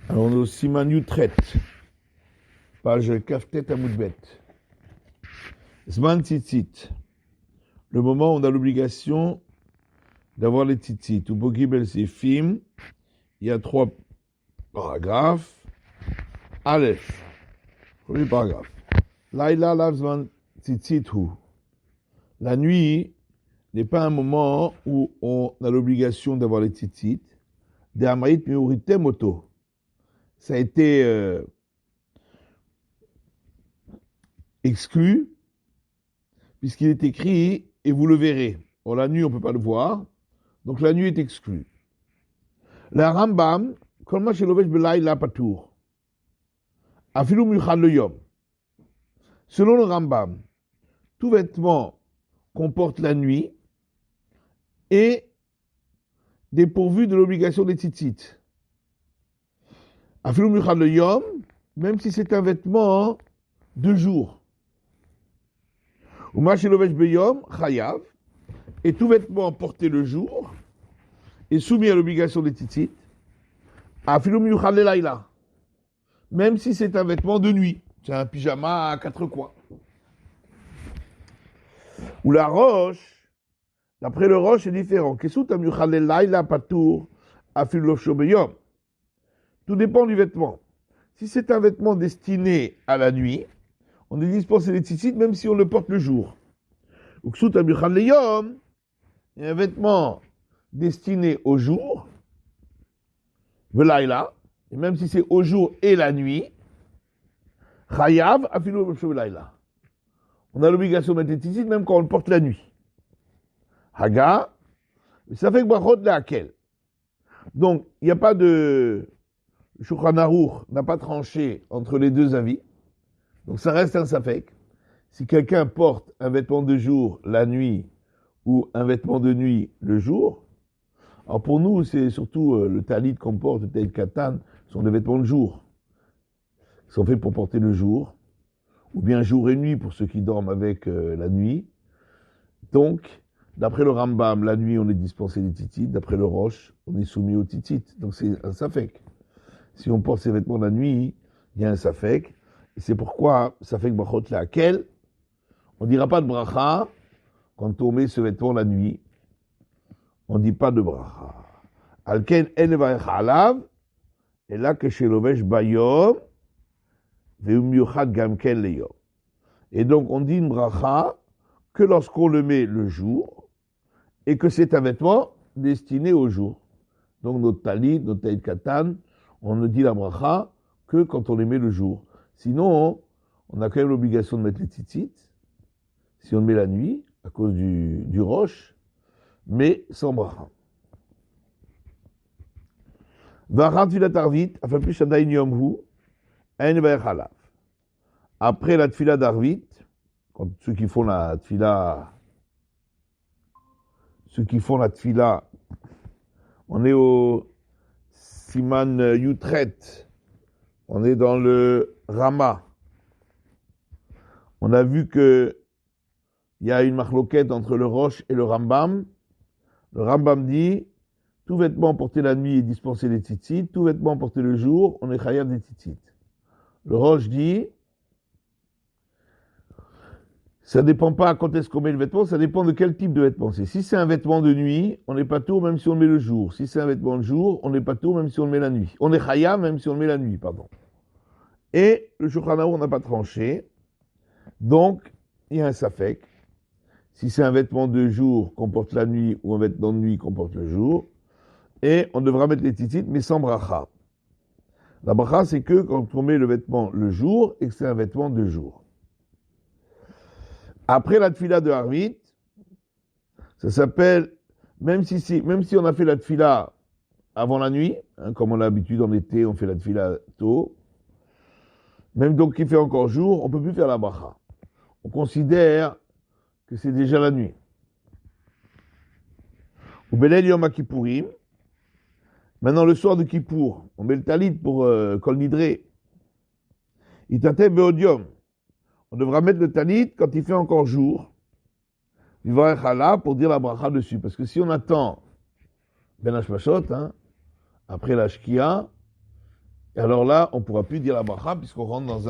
Alors on est au Siman Yutret, page Kaftet Amoudbet. Zman Tzitzit, le moment où on a l'obligation d'avoir les tzitzit. Ou Bogibel Sefim, il y a 3 paragraphes. Aleph, premier paragraphe. Laila Lavzman Tzitzit Hu. La nuit n'est pas un moment où on a l'obligation d'avoir les tzitzit. De Amaït Miurite Moto. Ça a été exclu, puisqu'il est écrit, et vous le verrez. Or, la nuit, on ne peut pas le voir, donc la nuit est exclue. La Rambam, Kolma Shelovesh Belayla Patour, Afilu Michal le Yom. Selon le Rambam, tout vêtement qu'on porte la nuit est dépourvu de l'obligation des tzitzit. Afilu Michal le Yom, même si c'est un vêtement de jour. Uma Shelovesh Beyom, Chayav, et tout vêtement porté le jour est soumis à l'obligation des tzitzit. Afilu Michal le Laila, même si c'est un vêtement de nuit. C'est un pyjama à 4 coins. Ou la roche, d'après le roche, c'est différent. Tout dépend du vêtement. Si c'est un vêtement destiné à la nuit, on est dispensé des tzitzit même si on le porte le jour. Ou un vêtement destiné au jour, velaïla, et même si c'est au jour et la nuit, chayav afilu velaïla. On a l'obligation de mettre les tzitzit même quand on le porte la nuit. Haga, ça fait que brachot de laquelle. Donc, il n'y a pas de... Shulchan Aruch n'a pas tranché entre les deux avis. Donc, ça reste un safek. Si quelqu'un porte un vêtement de jour la nuit ou un vêtement de nuit le jour, alors pour nous, c'est surtout le talit qu'on porte, le talit katan, sont des vêtements de jour. Ils sont faits pour porter le jour, ou bien jour et nuit pour ceux qui dorment avec la nuit. Donc, d'après le Rambam, la nuit, on est dispensé des tzitzit. D'après le Roche, on est soumis aux tzitzit. Donc, c'est un safek. Si on porte ses vêtements la nuit, il y a un safek. Et c'est pourquoi, safek brachot laquelle, on ne dira pas de bracha quand on met ce vêtement la nuit. On ne dit pas de bracha. Alken en varech alav, et là que chez lovesh bayom, ve'umyuchad gamken leyom. Et donc, on dit une bracha que lorsqu'on le met le jour, et que c'est un vêtement destiné au jour. Donc notre talit, notre talit katan, on ne dit la bracha que quand on les met le jour. Sinon, on a quand même l'obligation de mettre les tzitzit, si on le met la nuit, à cause du roche, mais sans bracha. Après la tfila d'Arvit, quand ceux qui font la tfila, on est au Siman Yutret, on est dans le Rama. On a vu que il y a une machloquette entre le Roche et le Rambam. Le Rambam dit, tout vêtement porté la nuit est dispensé des tzitzit, tout vêtement porté le jour, on est chayav des tzitzit. Le Roche dit, ça dépend pas quand est-ce qu'on met le vêtement, ça dépend de quel type de vêtement c'est. Si c'est un vêtement de nuit, on n'est pas tour même si on le met le jour. Si c'est un vêtement de jour, on n'est pas tour même si on le met la nuit. On est chayav même si on le met la nuit, pardon. Et le Shulchan Aruch n'a pas tranché, donc il y a un safek. Si c'est un vêtement de jour qu'on porte la nuit ou un vêtement de nuit qu'on porte le jour, et on devra mettre les tzitzit mais sans bracha. La bracha c'est que quand on met le vêtement le jour et que c'est un vêtement de jour. Après la tfila de Harvit, ça s'appelle, même si on a fait la tfila avant la nuit, hein, comme on a l'habitude en été, on fait la tfila tôt, même donc qu'il fait encore jour, on ne peut plus faire la bracha. On considère que c'est déjà la nuit. Ou Belel Yom Kippourim, maintenant le soir de Kippour, on met le talit pour Kol Nidre. Itate Beodium. On devra mettre le talit quand il fait encore jour. Vivarech Allah pour dire la bracha dessus. Parce que si on attend Ben Hashmashot, après la Shkia, Et alors là, on ne pourra plus dire la bracha puisqu'on rentre dans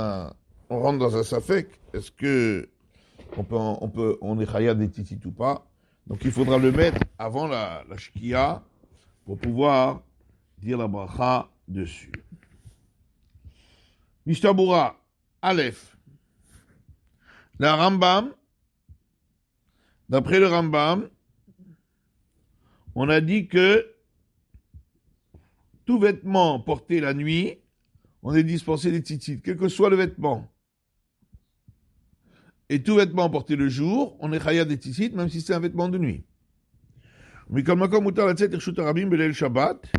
un safek. Est-ce que on est chaya des titit ou pas? Donc il faudra le mettre avant la shkia pour pouvoir dire la bracha dessus. Mishtabura, Aleph. La Rambam, d'après le Rambam, on a dit que tout vêtement porté la nuit, on est dispensé des tzitzit, quel que soit le vêtement. Et tout vêtement porté le jour, on est chaya des tzitzit, même si c'est un vêtement de nuit. Mais comme Shabbat,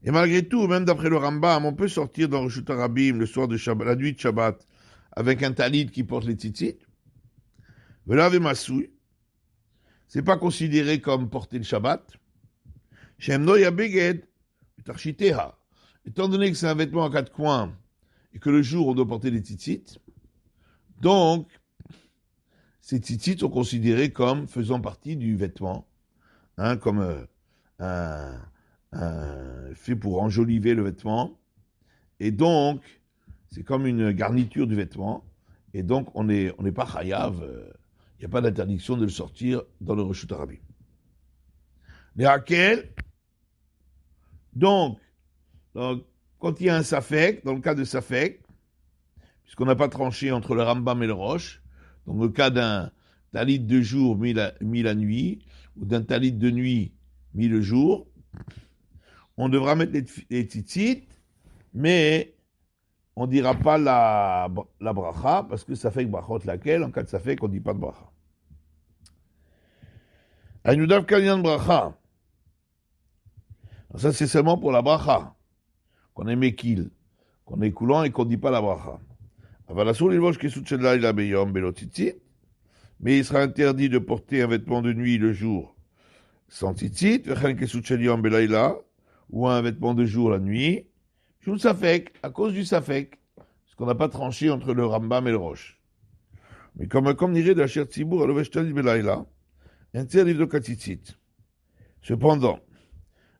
et malgré tout, même d'après le Rambam, on peut sortir dans Reshut Harabim le soir de Shabbat, la nuit de Shabbat, avec un talit qui porte les tzitzit. Velav et Masoui, c'est pas considéré comme porter le Shabbat. Shemno Yabeged, Tarchiteha. Étant donné que c'est un vêtement à quatre coins et que le jour on doit porter des tzitzit, donc ces tzitzit sont considérés comme faisant partie du vêtement, comme fait pour enjoliver le vêtement, et donc c'est comme une garniture du vêtement, et donc on n'est pas chayav, il n'y a pas d'interdiction de le sortir dans le Reshut Harabim. Les hakel, donc quand il y a un safek, dans le cas de safek, puisqu'on n'a pas tranché entre le Rambam et le Roche, donc le cas d'un talit de jour mis la nuit, ou d'un talit de nuit mis le jour, on devra mettre les tzitzit, mais on ne dira pas la bracha, parce que safek brachot laquelle, en cas de safek, on ne dit pas de bracha. Aynudav kalyan bracha. Ça, c'est seulement pour la bracha, qu'on est mekil, qu'on est coulant et qu'on ne dit pas la bracha. Mais il sera interdit de porter un vêtement de nuit le jour sans tzitzit, ou un vêtement de jour la nuit, à cause du safek, parce qu'on n'a pas tranché entre le Rambam et le Roche. Mais comme dirait de la Sher Tzibour à l'Oveshtalit Belaïla, interdit de tzitzit. Cependant,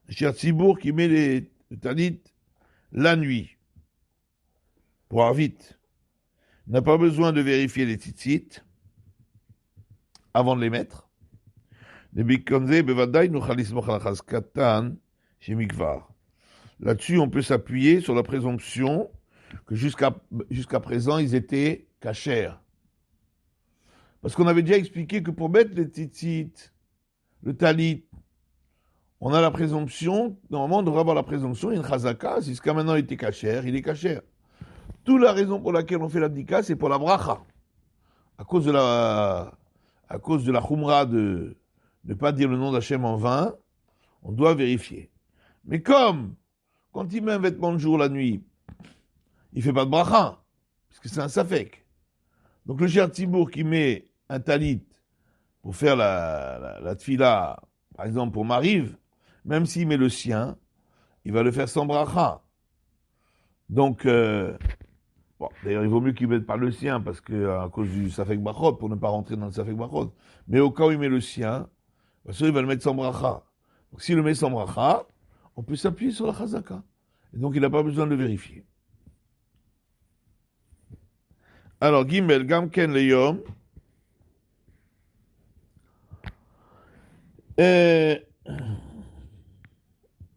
Sher Tzibour qui met les talit la nuit, pour avoir vite, n'a pas besoin de vérifier les tzitzit avant de les mettre. Là-dessus, on peut s'appuyer sur la présomption que jusqu'à présent, ils étaient cachers. Parce qu'on avait déjà expliqué que pour mettre les tzitzit, le talit, on a la présomption, normalement on devrait avoir la présomption, une chazaka, si jusqu'à maintenant il était cacher, il est cacher. Toute la raison pour laquelle on fait l'abdika, c'est pour la bracha. À cause de la khumra de ne pas dire le nom d'Hachem en vain, on doit vérifier. Mais comme, quand il met un vêtement de jour la nuit, il ne fait pas de bracha, parce que c'est un safek. Donc le Sher Tzibour qui met un talit pour faire la tfila, par exemple pour Mariv, même s'il met le sien, il va le faire sans bracha. Donc, d'ailleurs, il vaut mieux qu'il ne mette pas le sien, parce que à cause du safek brachot, pour ne pas rentrer dans le safek brachot. Mais au cas où il met le sien, bien sûr, il va le mettre sans bracha. Donc s'il le met sans bracha, on peut s'appuyer sur la chazaka. Et donc, il n'a pas besoin de le vérifier. Alors, Gimel, Gamken, Leyom.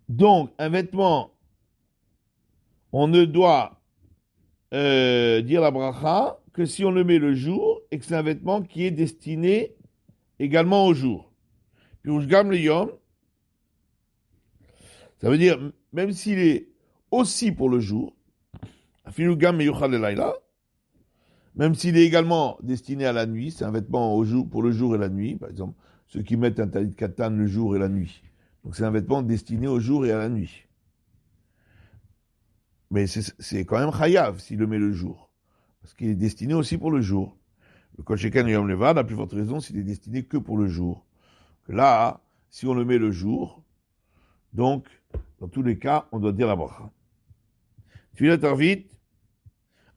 Donc, un vêtement, on ne doit dire la bracha que si on le met le jour et que c'est un vêtement qui est destiné également au jour. Puis, Ushgam le yom, ça veut dire, même s'il est aussi pour le jour, Afilugam meyuchal lelayla, même s'il est également destiné à la nuit, c'est un vêtement pour le jour et la nuit, par exemple, ceux qui mettent un talit katan le jour et la nuit. Donc c'est un vêtement destiné au jour et à la nuit. Mais c'est quand même chayav s'il le met le jour, parce qu'il est destiné aussi pour le jour. Le kochekan yom levad, la plus forte raison, s'il est destiné que pour le jour. Là, si on le met le jour, donc, dans tous les cas, on doit dire la bracha. Tfilat Arvit,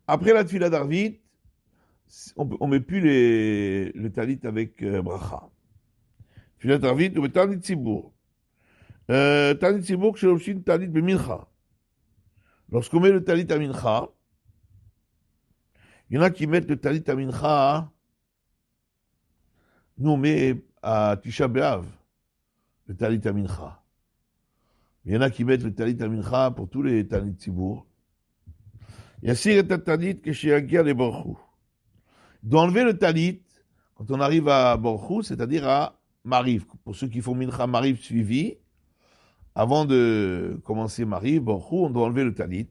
après la Tfilat Arvit, on ne met plus le talit avec bracha. Tfilat Arvit ou talit Tzibour. Talit Tzibour, Sheloshin, Talit Bemincha. Lorsqu'on met le Talit à Mincha, il y en a qui mettent le Talit à Mincha, nous on met à Tisha B'Av, le Talit à Mincha. Il y en a qui mettent le Talit à Mincha pour tous les Talit Tzibour. Yassir et Talit, Keshiagia les Borchou. Il doit enlever le Talit quand on arrive à Borchou, c'est-à-dire à Mariv. Pour ceux qui font Mincha Mariv suivi, avant de commencer Mariv, Borchou, on doit enlever le Talit.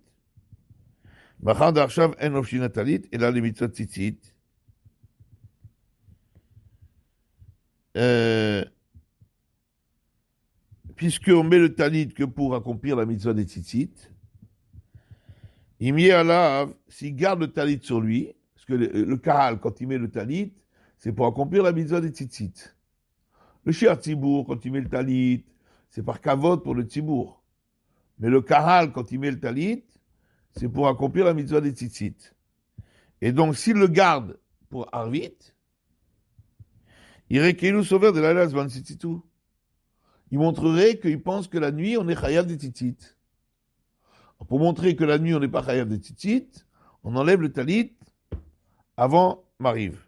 Machar d'Arshav en Ofshina Talit, et là les mitzvot tzitzit. Puisqu'on met le Talit que pour accomplir la mitzvah des tzitzit, il met à l'ave, s'il garde le Talit sur lui, parce que le Kahal, quand il met le Talit, c'est pour accomplir la mitzvah des tzitzit. Le Shiar Tzibour, quand il met le Talit, c'est par kavod pour le Tzibour. Mais le Kahal, quand il met le Talit, c'est pour accomplir la mitzvah des tzitzit. Et donc, s'il le garde pour Arvit, il rekélu sauveur de l'Alas Van Tzitzitou. Il montrerait qu'il pense que la nuit, on est chayav des tzitzit. Pour montrer que la nuit, on n'est pas chayav des tzitzit, on enlève le talit avant Mariv.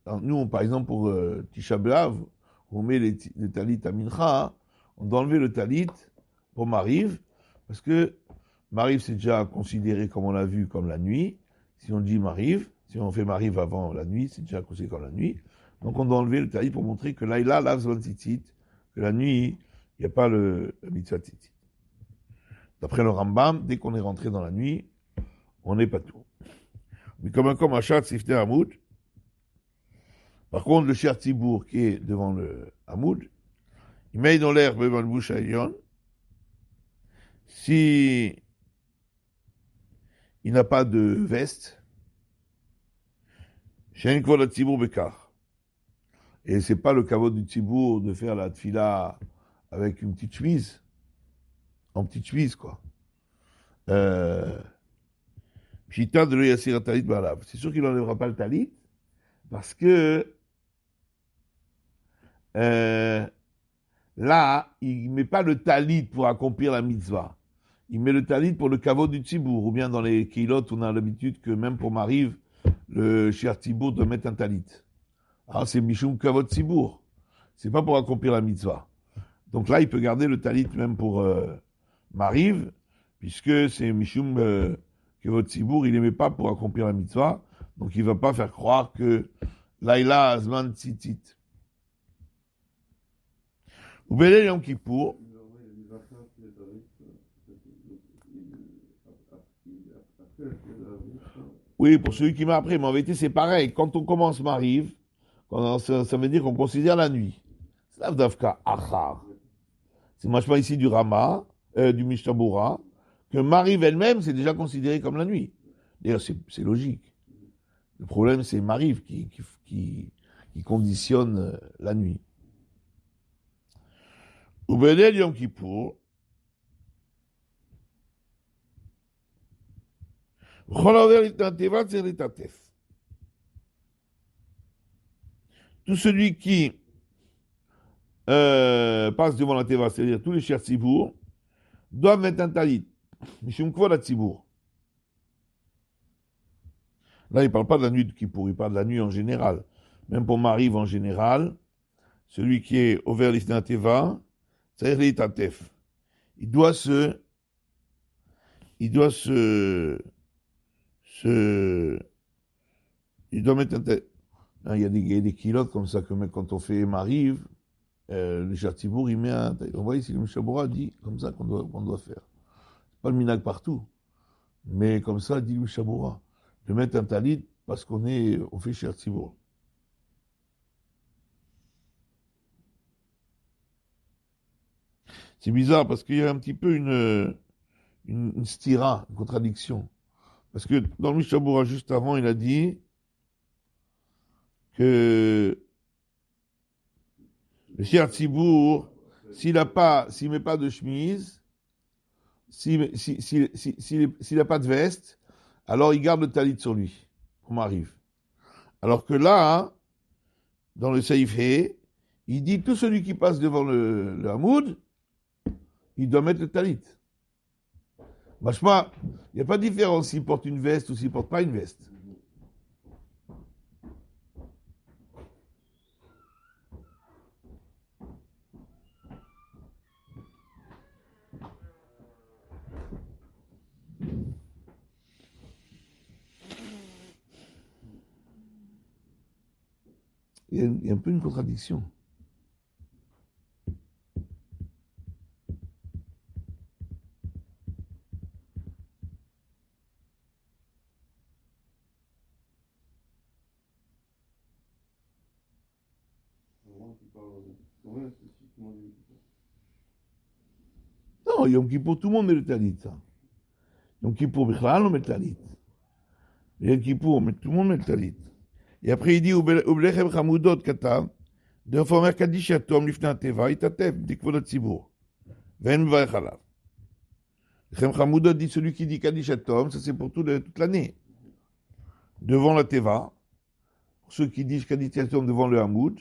Alors, nous, par exemple, pour Tisha B'Av, on met les talit à Mincha, on doit enlever le talit pour Mariv, parce que Mariv, c'est déjà considéré, comme on l'a vu, comme la nuit. Si on dit Mariv, si on fait Mariv avant la nuit, c'est déjà considéré comme la nuit. Donc on doit enlever le talit pour montrer que là, il a l'avzon tzitzit, que la nuit, il n'y a pas le mitzvah tzitzit. D'après le Rambam, dès qu'on est rentré dans la nuit, on n'est pas tout. Mais comme Achat Sifte Hamoud, par contre, le Shiar Tzibour qui est devant le Hamoud, il met dans l'air devant le bouche à Yon. Si il n'a pas de veste, Shen Kvod HaTzibour Bekar. Et c'est pas le kavod du Tzibour de faire la tfila avec une petite chemise, en petite chemise, quoi. Pshita de l'Oyassir Talit Balav. C'est sûr qu'il n'enlèvera pas le talit, parce que là, il ne met pas le talit pour accomplir la mitzvah. Il met le talit pour le kavod du Tzibour, ou bien dans les keilot, on a l'habitude que même pour Mariv, le Shiar Tzibour doit mettre un talit. Alors c'est Mishum kavod Tzibour. C'est pas pour accomplir la mitzvah. Donc là, il peut garder le talit même pour Mariv, puisque c'est Mishum kavod Tzibour, il n'aimait pas pour accomplir la mitzvah, donc il ne va pas faire croire que Laïla Azman Tzitzit. Ou Belel Yom Kippour. Oui, pour celui qui m'a appris, mais en vérité, c'est pareil. Quand on commence Mariv, ça veut dire qu'on considère la nuit. C'est l'Avdavka Achar. C'est machement ici du Rama, du Mishtabura, que Mariv elle-même, c'est déjà considéré comme la nuit. D'ailleurs, c'est logique. Le problème, c'est Mariv qui conditionne la nuit. Ou Belel Yom Kippour. Tout celui qui passe devant la teva, c'est-à-dire tous les Shiar Tzibour, doivent mettre un talit. Mishum Kvod HaTzibour. Là, il ne parle pas de la nuit de Kippour, il parle de la nuit en général. Même pour Mariv en général, celui qui est over l'Ifnei Teva, c'est-à-dire l'Itatef. Il doit mettre un talit. Il y a des kilotes comme ça que quand on fait Mariv, le Shiar Tzibour, il met un talit. On voit ici, le Mishabura dit comme ça qu'on doit faire. C'est pas le minag partout, mais comme ça, dit le Mishabura, de mettre un talit parce qu'on fait Shiar Tzibour. C'est bizarre parce qu'il y a un petit peu une stira, une contradiction. Parce que dans le Mishabura, juste avant, il a dit que le Shiar Tzibour, s'il met pas de chemise, s'il n'a pas de veste, alors il garde le talit sur lui, on m'arrive. Alors que là, dans le Seif He, il dit tout celui qui passe devant le Hamoud, il doit mettre le talit. Machma, il n'y a pas de différence s'il porte une veste ou s'il ne porte pas une veste. Il y a un peu une contradiction. Non, Yom Kippour, tout le monde met le talit. Ça. Yom Kippour, Bichlal, on met le talit. Yom Kippour, tout le monde met le talit. Et après, il dit, Ublechem Chamoudot Katav, de reformer Kaddish Yatom, Lifna Teva, Itatev, Dikvodot Tzibour. Ven Mvarech Alav. Lechem Chamoudot dit, celui qui dit Kaddish Yatom, ça c'est pour toute l'année. Devant la Teva, pour ceux qui disent Kaddish Yatom devant le Hamoud,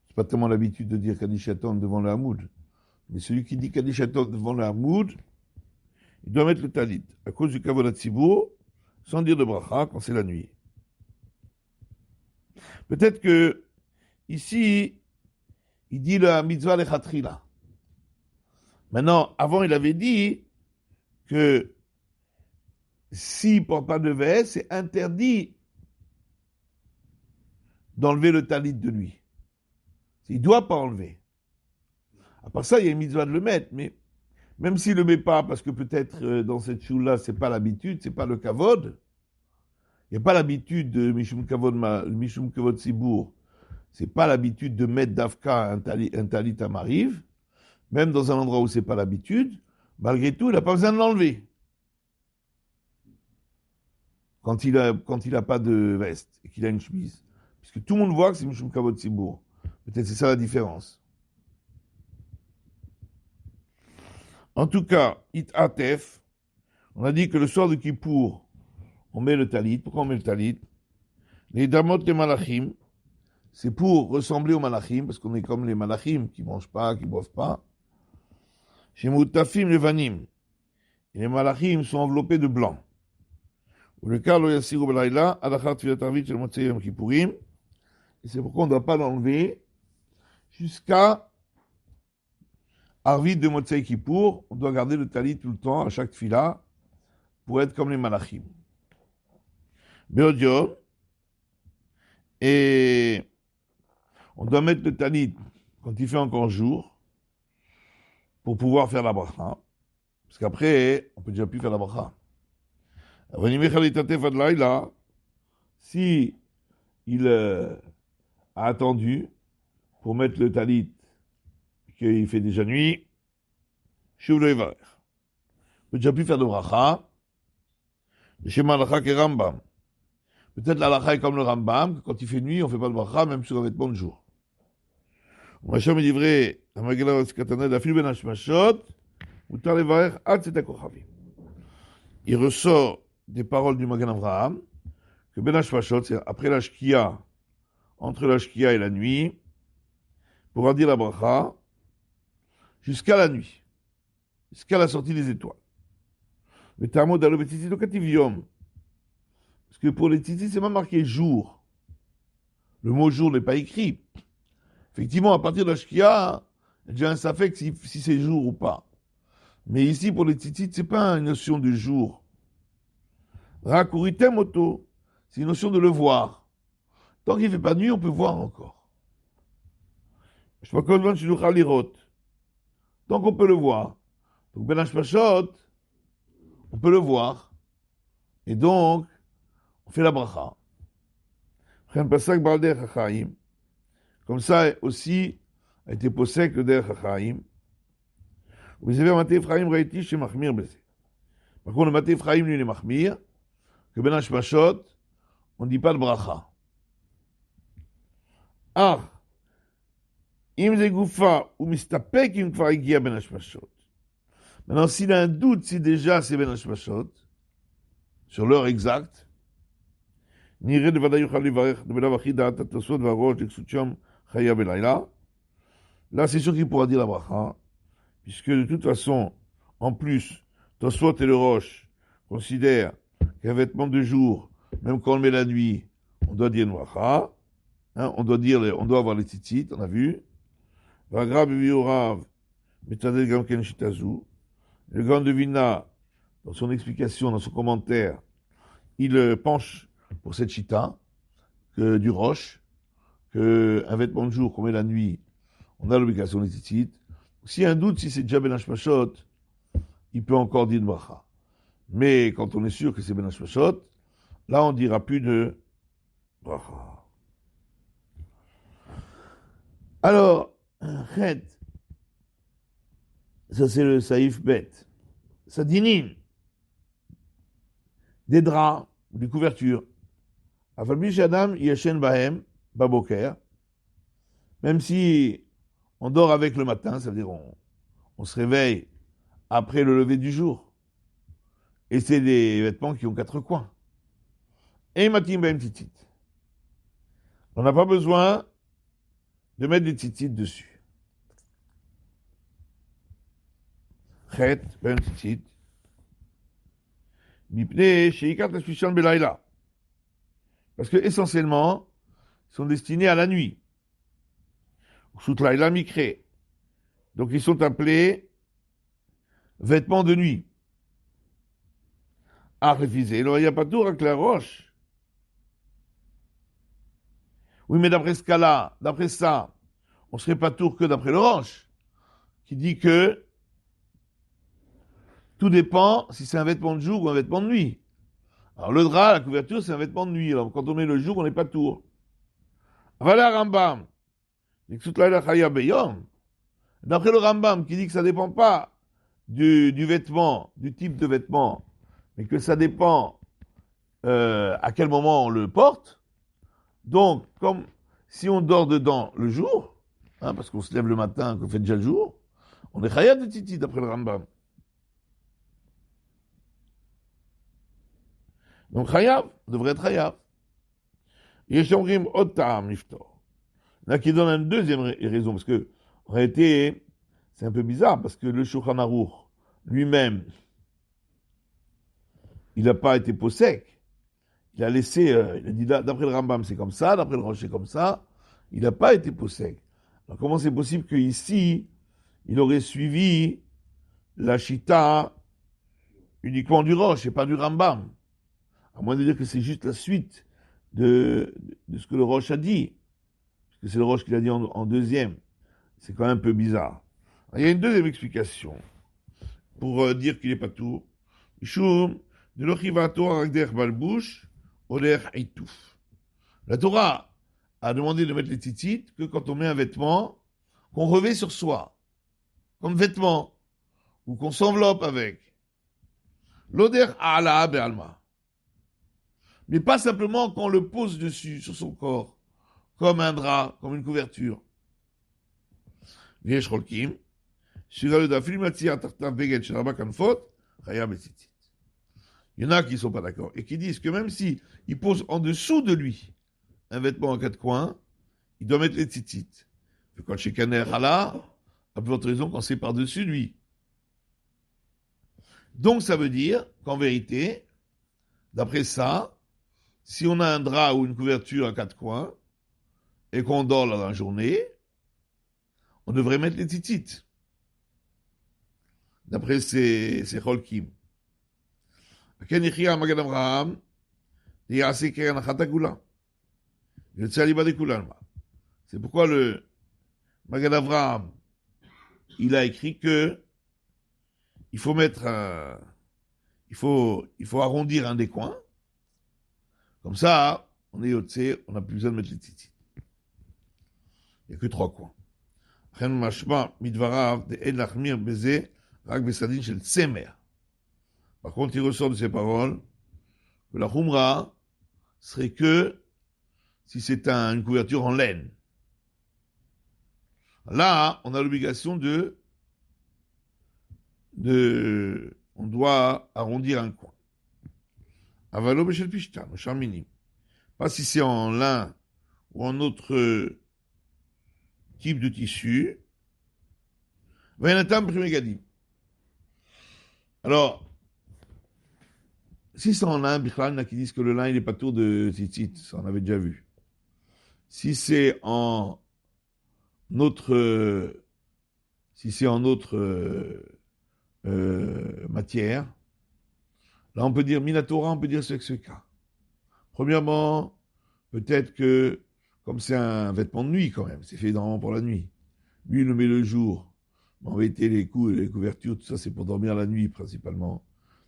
c'est pas tellement l'habitude de dire Kaddish Yatom devant le Hamoud, mais celui qui dit Kaddish Yatom devant le Hamoud, il doit mettre le talit, à cause du Kavod Tzibour, sans dire de bracha quand c'est la nuit. Peut-être que, ici, il dit la mitzvah lechatrila. Maintenant, avant, il avait dit que s'il ne porte pas de veste, c'est interdit d'enlever le talit de lui. Il ne doit pas enlever. À part ça, il y a une mitzvah de le mettre, mais même s'il ne le met pas, parce que peut-être dans cette choule-là, ce n'est pas l'habitude, ce n'est pas le kavod, il n'y a pas l'habitude de Mishum Kavod Sibour, ce n'est pas l'habitude de mettre d'Afka un talit à Mariv, même dans un endroit où ce n'est pas l'habitude, malgré tout, il n'a pas besoin de l'enlever. Quand il a pas de veste et qu'il a une chemise. Puisque tout le monde voit que c'est Mishum Kavod Sibour. Peut-être c'est ça la différence. En tout cas, It Atef, on a dit que le soir de Kippour, on met le talit. Pourquoi on met le talit? Les damot des malachim, c'est pour ressembler aux malachim, parce qu'on est comme les malachim, qui ne mangent pas, qui ne boivent pas. Chez Moutafim levanim, et les malachim sont enveloppés de blanc. Ou le cas, lo yassiru belayla, alachat filat arvit shel motzei yom kippourim, et c'est pourquoi on ne doit pas l'enlever jusqu'à Arvit de Motzei Kippour, on doit garder le talit tout le temps, à chaque fila, pour être comme les malachim. Beodion, et on doit mettre le talit quand il fait encore jour, pour pouvoir faire la bracha, parce qu'après, on peut déjà plus faire la bracha. Si il a attendu pour mettre le talit, qu'il fait déjà nuit, je le voir. On peut déjà plus faire de bracha. Le schéma halakha est Rambam. Peut-être l'halakha est comme le Rambam, que quand il fait nuit, on ne fait pas de bracha, même sur un vêtement de jour. Racham est livré à Magala Skatana d'Afil Ben Hashmashot, ou Tar Levarer Ad Zeta Kochavim. Il ressort des paroles du Magan Avraham, que Ben Hashmashot, c'est après la Shkia, entre la Shkia et la nuit, pour dire la bracha, jusqu'à la nuit, jusqu'à la sortie des étoiles. Le Talmud dans le Tzitzit locativ yom. Parce que pour les tzitzit, c'est pas marqué jour. Le mot jour n'est pas écrit. Effectivement, à partir de la Shkia, il y a déjà un safek si c'est jour ou pas. Mais ici, pour les tzitzit, c'est pas une notion de jour. Rakuritem moto, c'est une notion de le voir. Tant qu'il ne fait pas nuit, on peut voir encore. Je sais pas comment je dois lirot. Tant qu'on peut le voir. Donc, Ben Hashmashot, on peut le voir. Et donc, on fait la bracha. Comme ça aussi a été posé que der Chachaim. Vous avez Maté Ephraim Raïti chez Mahmir Bessé. Par contre, le Maté Ephraim, lui, il est Mahmir, que Ben Hashmashot, on ne dit pas de bracha. Ah, im ze goufa ou mistapek im kvar igia Ben Hashmashot. Maintenant, s'il a un doute si déjà c'est Ben Hashmashot, sur l'heure exacte, niré de vada yuchal livarech de belav achi da'at atosot v'arosh d'exutium chaya belayla. Là, c'est sûr qu'il pourra dire la bracha, puisque de toute façon, en plus, Tosfot et le Roche considèrent qu'un vêtement de jour, même quand on le met la nuit, on doit dire Noacha, hein, on doit avoir les tzitzit, on a vu. Vagrab Viorav, Metadel Gamken Shitazu. Le grand de Vina, dans son explication, dans son commentaire, il penche pour cette chita, que du roche, qu'un vêtement de jour qu'on met la nuit, on a l'obligation des tzitzit. S'il y a un doute si c'est déjà Ben Hashmashot, il peut encore dire Bracha. Mais quand on est sûr que c'est Ben Hashmashot, là on dira plus de Bracha. Alors, Chet, ça c'est le Saïf Bet. Ça dinine des draps, des couvertures. Afalbi Shadam Yashen Bahem, Baboker. Même si on dort avec le matin, ça veut dire on se réveille après le lever du jour. Et c'est des vêtements qui ont 4 coins. Et Matim Bahem Titit. On n'a pas besoin de mettre des tzitzit dessus. Chet, ben tzitzit. Mipne, sheikat la belayla. Parce que, essentiellement, ils sont destinés à la nuit. Soutlaïla mikre. Donc, ils sont appelés vêtements de nuit. Ah, refusé. Il n'y a pas tout avec la roche. Oui, mais d'après ce cas-là, d'après ça, on serait pas tour que d'après le roche, qui dit que tout dépend si c'est un vêtement de jour ou un vêtement de nuit. Alors le drap, la couverture, c'est un vêtement de nuit. Alors quand on met le jour, on n'est pas tour. Voilà Rambam. D'après le Rambam, qui dit que ça ne dépend pas du vêtement, du type de vêtement, mais que ça dépend à quel moment on le porte. Donc, comme si on dort dedans le jour, hein, parce qu'on se lève le matin, qu'on fait déjà le jour, on est chayat de titi d'après le Rambam. Donc chayav devrait être chayav. Yeshomrim otam niftor. Là qui donne une deuxième raison, parce que en réalité, c'est un peu bizarre, parce que le Shulchan Aruch lui-même, il n'a pas été possèque. Il a laissé, il a dit d'après le Rambam c'est comme ça, d'après le Rosh c'est comme ça. Il n'a pas été possèque. Alors comment c'est possible qu'ici, il aurait suivi la Shita uniquement du Rosh et pas du Rambam? À moins de dire que c'est juste la suite de ce que le Rosh a dit. Parce que c'est le Rosh qui l'a dit en deuxième. C'est quand même un peu bizarre. Alors, il y a une deuxième explication pour dire qu'il n'est pas tout. Shum, de l'ochivato agder balbouche, oder haitouf. La Torah a demandé de mettre les tzitzit que quand on met un vêtement qu'on revêt sur soi, comme vêtement, ou qu'on s'enveloppe avec. L'oder ala be'alma. Mais pas simplement qu'on le pose dessus, sur son corps, comme un drap, comme une couverture. Viesh rolkim, sur le dafil matzia tartav beged shel rabba kanfot, chaya betzitzit. Il y en a qui ne sont pas d'accord et qui disent que même si il pose en dessous de lui un vêtement en 4 coins, il doit mettre les tzitzit. Quand chez Kaner Hala, à plus forte raison quand c'est par-dessus lui. Donc ça veut dire qu'en vérité, d'après ça, si on a un drap ou une couverture à 4 coins et qu'on dort là dans la journée, on devrait mettre les tzitzit. D'après ces Cholkim. Ken Yichia Magen Avraham, Yase Keren Achatagula. C'est pourquoi le Magen Avraham, il a écrit que il faut mettre il faut arrondir un des coins. Comme ça, on est yotse, on n'a plus besoin de mettre les tzitzit. Il n'y a que 3 coins. Chen mashma midvarav de en lachmir beze rak besadin shel tsemer. Par contre, il ressort de ces paroles que la khumra serait que si c'est une couverture en laine. Là, on a l'obligation on doit arrondir un coin. Avalo beshel pishtan, au charminim. Pas si c'est en lin ou en autre type de tissu, Venatam Primegadim. Alors, si c'est en lin, Bichlal, il y en a qui disent que le lin, il n'est pas tour de tzitzit, ça on avait déjà vu. Si c'est en autre, matière, là on peut dire Minatora, on peut dire ce cas. Premièrement, peut-être que, comme c'est un vêtement de nuit quand même, c'est fait normalement pour la nuit. Lui, il le met le jour. En vérité, les couvertures, tout ça, c'est pour dormir la nuit principalement.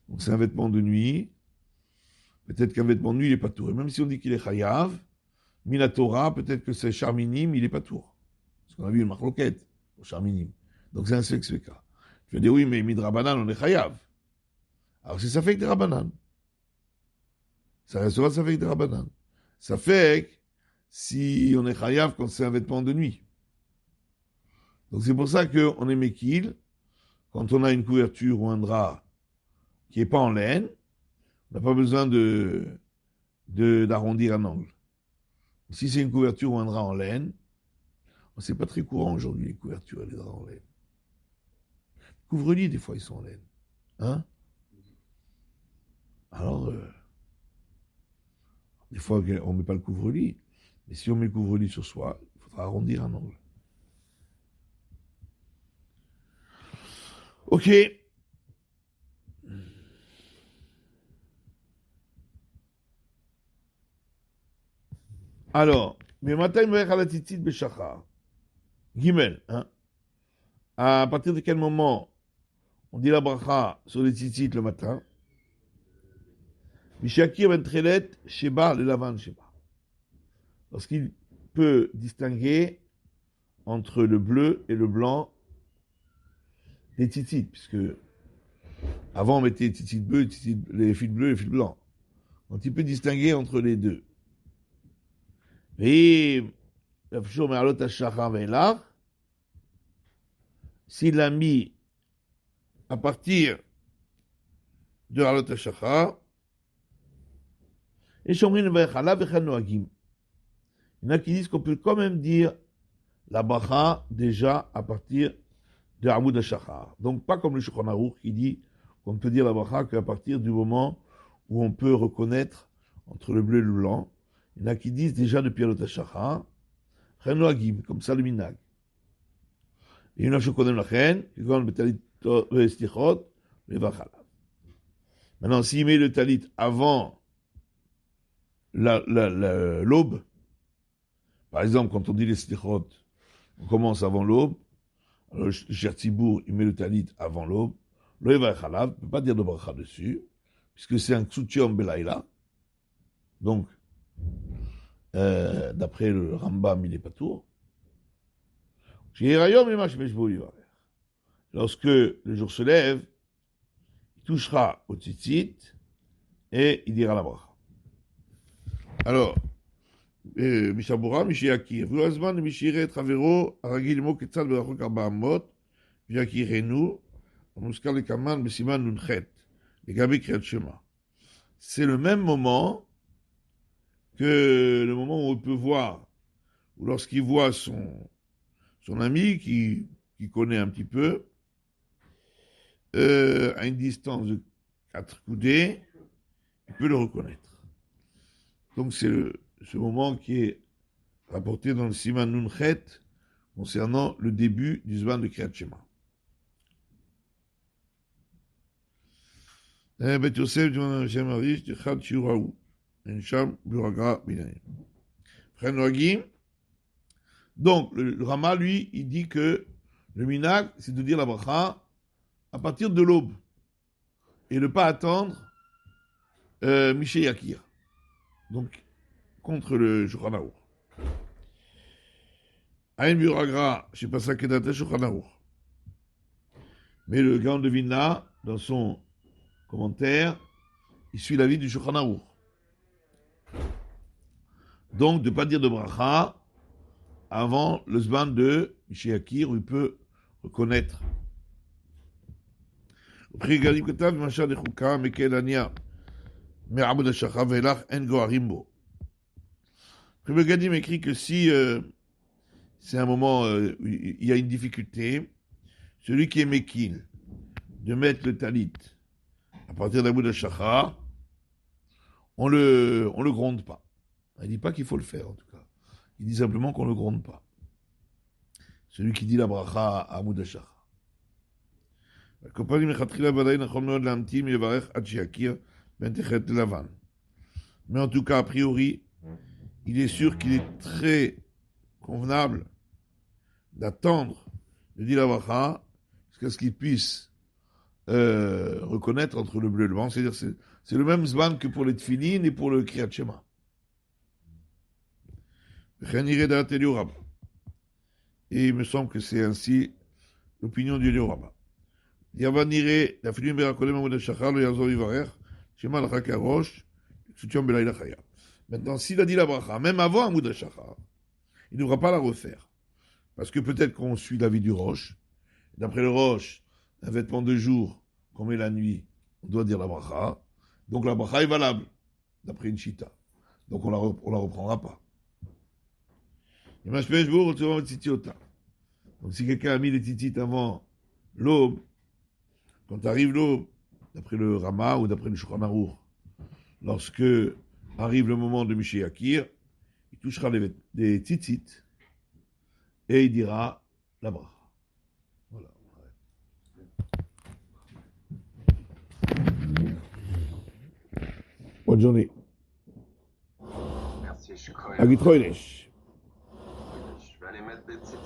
Donc c'est un vêtement de nuit. Peut-être qu'un vêtement de nuit, il n'est pas tour. Et même si on dit qu'il est chayav, Minatora, peut-être que c'est charminim, il n'est pas tour. Parce qu'on a vu une marloquette au charminim. Donc c'est un cas. Je vais dire oui, mais midrabanan, on est chayav. Alors c'est ça fait que des rabanan. Ça restera ça fait que des rabanan. Ça fait que si on est chayav quand c'est un vêtement de nuit. Donc c'est pour ça qu'on est mekil, quand on a une couverture ou un drap qui n'est pas en laine, on n'a pas besoin d'arrondir un angle. Si c'est une couverture ou un drap en laine, c'est pas très courant aujourd'hui les couvertures et les draps en laine. Couvre-lit, des fois, ils sont en laine. Hein? Alors, des fois, on ne met pas le couvre-lit. Mais si on met le couvre-lit sur soi, il faudra arrondir un angle. Ok. Alors, mais matin, il me à la tzitzit beshachar. Gimel, hein? À partir de quel moment on dit la bracha sur les tzitzit le matin? Mishakir ben trelet sheba le lavan sheba. Lorsqu'il peut distinguer entre le bleu et le blanc des tzitzit, puisque avant on mettait les tzitzit bleus, les fils bleus et les fils blancs. Donc il peut distinguer entre les deux. Et s'il l'a mis à partir de Halot HaShachar, et Shomrin Vechala Vechanoagim. Il y en a qui disent qu'on peut quand même dire la bracha déjà à partir de Hamoud HaShachar. Donc pas comme le Shulchan Aruch qui dit qu'on ne peut dire la bracha qu'à partir du moment où on peut reconnaître entre le bleu et le blanc. Il y en a qui disent déjà depuis Halot HaShachar, Chanoagim, comme ça le minag. Et il y en a qui connaissent la chen, qui connaissent le talit stichot, le vachala. Maintenant, s'il met le talit avant l'aube, par exemple, quand on dit les stichot, on commence avant l'aube, alors le Chertzibour, il met le talit avant l'aube, le vachala, ne peut pas dire de bracha dessus, puisque c'est un ksutium belaïla. Donc, d'après le Rambam, il n'est pas tour. Lorsque le jour se lève, il touchera au tzitzit et il dira la bracha. Alors, Mishabura, Mishiakir, Vuazman, Mishire, Travero, Aragilmo, Ketzal, Berachok, Arbaamot, Viakirenu, Muskal, Kaman, Besiman, Nunchet, les Gabi, Kriyat Shema. C'est le même moment que le moment où on peut voir, ou lorsqu'il voit son ami qui connaît un petit peu, à une distance de 4 coudées, il peut le reconnaître. Donc c'est ce moment qui est rapporté dans le Siman Nunchet concernant le début du Zman de Kriyat Shema. Bet Yosef, Shem Arish, Chad Shiraou, Ensham, Buragra, Binayim. Frère Noagim. Donc, le Rama, lui, il dit que le minag, c'est de dire la bracha à partir de l'aube et ne pas attendre Miché Yakir. Donc, contre le Shulchan Aruch. Aïn Buragra, je ne sais pas ça qu'est Shulchan Aruch. Mais le Gaon de Vilna, dans son commentaire, il suit l'avis du Shulchan Aruch. Donc, de ne pas dire de bracha avant le Zman de Miché Yakir, où il peut reconnaître. Pri Galim Ketav, Machar de Chouka, Mekel Ania, Me'amud HaShachar, Ve'elach, En Goharim Bo. Pri Gadim écrit que si c'est un moment où il y a une difficulté, celui qui est Mekil, de mettre le talit à partir d'Amoud HaShachar, on le gronde pas. Il ne dit pas qu'il faut le faire, en tout cas. Il dit simplement qu'on ne le gronde pas. Celui qui dit la bracha à Amoud HaShachar. Mais en tout cas, a priori, il est sûr qu'il est très convenable d'attendre de dire la bracha jusqu'à ce qu'il puisse reconnaître entre le bleu et le blanc. C'est-à-dire c'est le même zman que pour les tfilin et pour le kriyat shema. Et il me semble que c'est ainsi l'opinion du Eliyahu Rabbah. Maintenant, s'il a dit la bracha, même avant Amoud HaShachar, il ne devra pas la refaire. Parce que peut-être qu'on suit l'avis du Rosh. D'après le Rosh, un vêtement de jour qu'on met la nuit, on doit dire la bracha. Donc la bracha est valable, d'après une chita. Donc on la reprendra pas. Donc si quelqu'un a mis les titites avant l'aube, quand arrive l'aube, d'après le Rama ou d'après le Shulchan Aruch, lorsque arrive le moment de Mishéach Yakir, il touchera des titites et il dira la bracha. Voilà. Bonne journée. Merci, je suis À Gitroinesh. Je vais aller mettre des petites